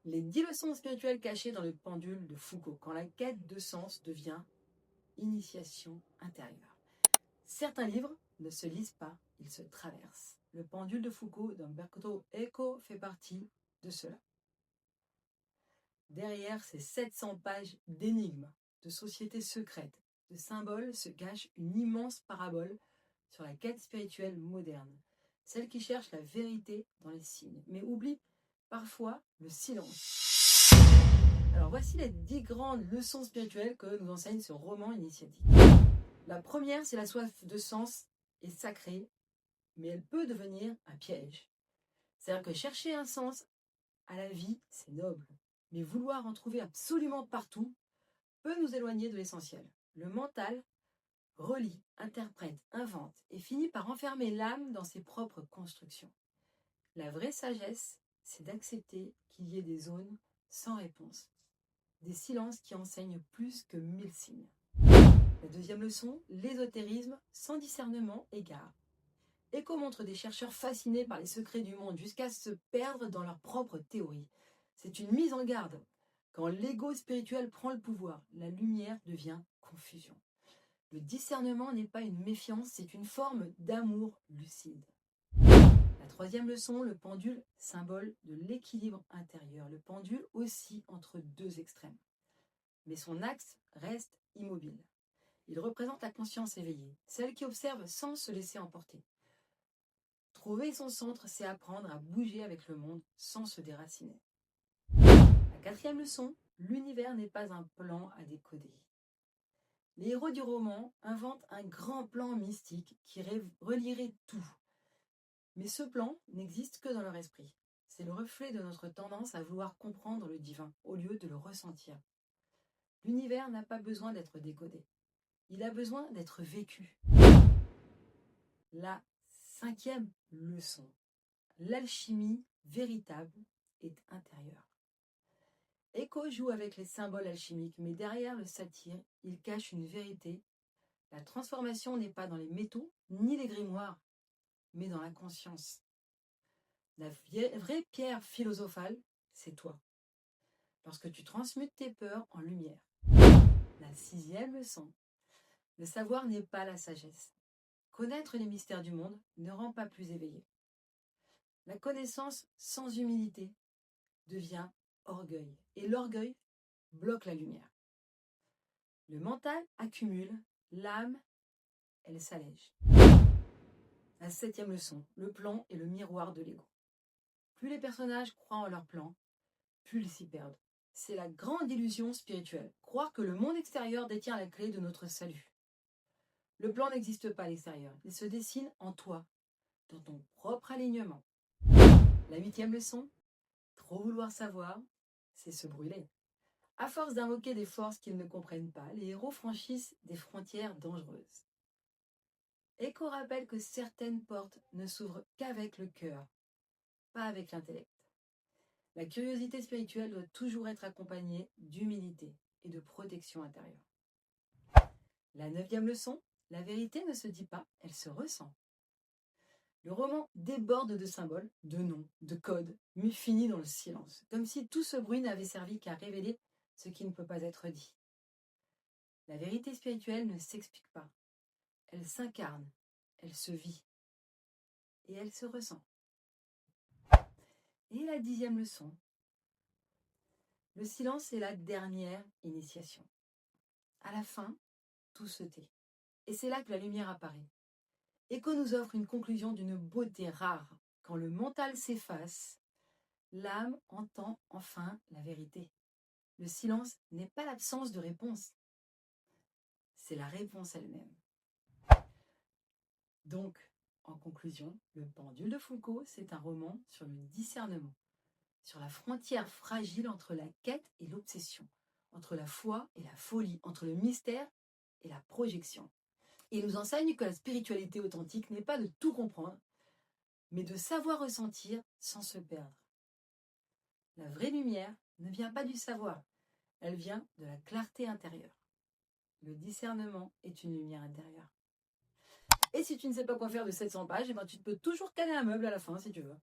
Les 10 leçons spirituelles cachées dans le pendule de Foucault, quand la quête de sens devient initiation intérieure. Certains livres ne se lisent pas, ils se traversent. Le pendule de Foucault d'Umberto Eco fait partie de cela. Derrière ces 700 pages d'énigmes, de sociétés secrètes, de symboles se cache une immense parabole sur la quête spirituelle moderne, celle qui cherche la vérité dans les signes, mais oublie parfois le silence. Alors voici les 10 grandes leçons spirituelles que nous enseigne ce roman initiatique. La première, c'est la soif de sens est sacrée, mais elle peut devenir un piège. C'est-à-dire que chercher un sens à la vie, c'est noble, mais vouloir en trouver absolument partout peut nous éloigner de l'essentiel. Le mental relie, interprète, invente et finit par enfermer l'âme dans ses propres constructions. La vraie sagesse, c'est d'accepter qu'il y ait des zones sans réponse, des silences qui enseignent plus que 1000 signes. La deuxième leçon, l'ésotérisme sans discernement égare. Eco montre des chercheurs fascinés par les secrets du monde jusqu'à se perdre dans leurs propres théories. C'est une mise en garde. Quand l'ego spirituel prend le pouvoir, la lumière devient confusion. Le discernement n'est pas une méfiance, c'est une forme d'amour lucide. La troisième leçon, le pendule, symbole de l'équilibre intérieur. Le pendule oscille entre deux extrêmes. Mais son axe reste immobile. Il représente la conscience éveillée, celle qui observe sans se laisser emporter. Trouver son centre, c'est apprendre à bouger avec le monde sans se déraciner. La quatrième leçon, l'univers n'est pas un plan à décoder. Les héros du roman inventent un grand plan mystique qui relierait tout. Mais ce plan n'existe que dans leur esprit. C'est le reflet de notre tendance à vouloir comprendre le divin au lieu de le ressentir. L'univers n'a pas besoin d'être décodé. Il a besoin d'être vécu. La cinquième leçon, l'alchimie véritable est intérieure. Eco joue avec les symboles alchimiques, mais derrière le satyre, il cache une vérité. La transformation n'est pas dans les métaux ni les grimoires, mais dans la conscience. La vraie pierre philosophale, c'est toi. Lorsque tu transmutes tes peurs en lumière. La sixième leçon, le savoir n'est pas la sagesse. Connaître les mystères du monde ne rend pas plus éveillé. La connaissance sans humilité devient orgueil, et l'orgueil bloque la lumière. Le mental accumule, l'âme, elle s'allège. La septième leçon, le plan est le miroir de l'ego. Plus les personnages croient en leur plan, plus ils s'y perdent. C'est la grande illusion spirituelle, croire que le monde extérieur détient la clé de notre salut. Le plan n'existe pas à l'extérieur, il se dessine en toi, dans ton propre alignement. La huitième leçon, trop vouloir savoir, c'est se brûler. À force d'invoquer des forces qu'ils ne comprennent pas, les héros franchissent des frontières dangereuses. Eco rappelle que certaines portes ne s'ouvrent qu'avec le cœur, pas avec l'intellect. La curiosité spirituelle doit toujours être accompagnée d'humilité et de protection intérieure. La neuvième leçon, la vérité ne se dit pas, elle se ressent. Le roman déborde de symboles, de noms, de codes, mais finit dans le silence, comme si tout ce bruit n'avait servi qu'à révéler ce qui ne peut pas être dit. La vérité spirituelle ne s'explique pas, elle s'incarne, elle se vit et elle se ressent. Et la dixième leçon, le silence est la dernière initiation. À la fin, tout se tait. Et c'est là que la lumière apparaît. Eco nous offre une conclusion d'une beauté rare. Quand le mental s'efface, l'âme entend enfin la vérité. Le silence n'est pas l'absence de réponse, c'est la réponse elle-même. Donc, en conclusion, Le pendule de Foucault, c'est un roman sur le discernement, sur la frontière fragile entre la quête et l'obsession, entre la foi et la folie, entre le mystère et la projection. Il nous enseigne que la spiritualité authentique n'est pas de tout comprendre, mais de savoir ressentir sans se perdre. La vraie lumière ne vient pas du savoir, elle vient de la clarté intérieure. Le discernement est une lumière intérieure. Et si tu ne sais pas quoi faire de 700 pages, tu peux toujours caler un meuble à la fin si tu veux.